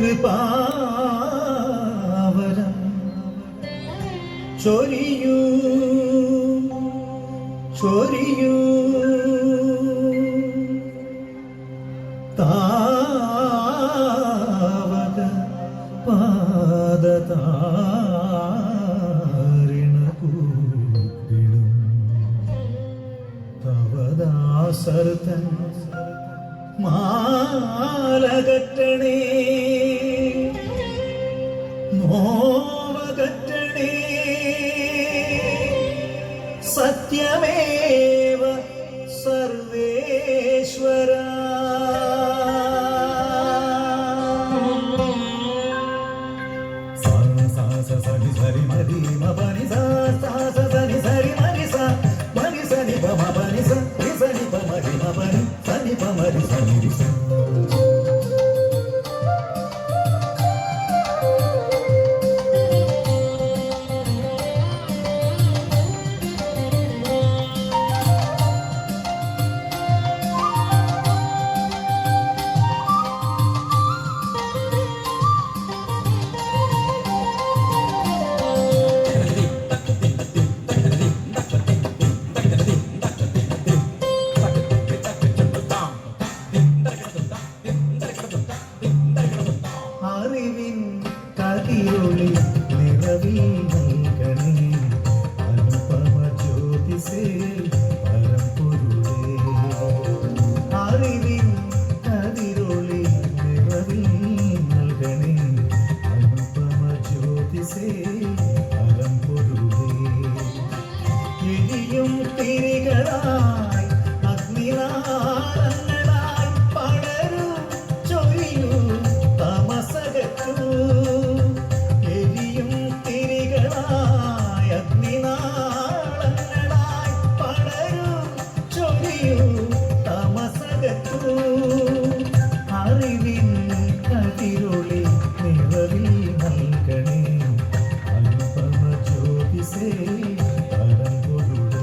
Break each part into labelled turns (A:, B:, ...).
A: കൃപാവരം ചൊരിയൂ ചൊരിയൂ താവക പാദതാരിണകൂപ്പിടും തവദാസർത്തൻ മാലകറ്റണേ നോവകറ്റണേ സത്യമേവ സർവേശ്വര സനി സരി മരി മപനി സനി സരി മരി മരി സനി പമ പനി സനി പമരി മപനി സനി പമരി സനി കതിരൊളി നിറവിൽ നൽകണേ അനുപമ ജ്യോതിസേ പരമ്പൊരുളേ അറിവിൻ കതിരൊളി നിറവിൽ നൽകണേ അനുപമ ജ്യോതിസേ പരമ്പൊരുളേ എരിയും തിരികളായി അഗ്നിനാളങ്ങളായി പടരൂ ചൊരിയൂ തമസകറ്റൂ അറിവിൻ കതിരൊളി നിറവിൽ നൽകണേ അനുപമ ജ്യോതിസേ പരമ്പൊരുളേ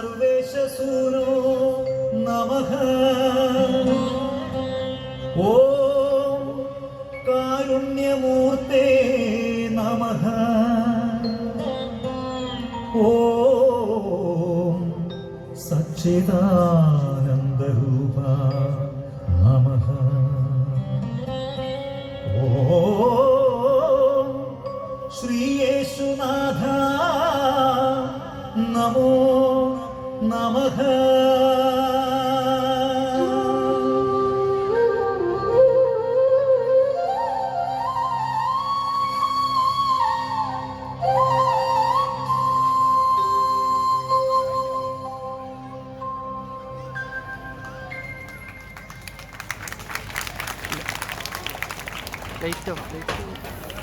A: സർവേശസൂനോ നമഃ ഓം കാരുണ്യമൂർത്തേ നമഃ ഓം സച്ചിദാനന്ദരൂപ നമഃ ഓം ശ്രീയേശുനാഥ നമോ നമഃ
B: ലൈറ്റ് ഓഫ് ലൈറ്റ്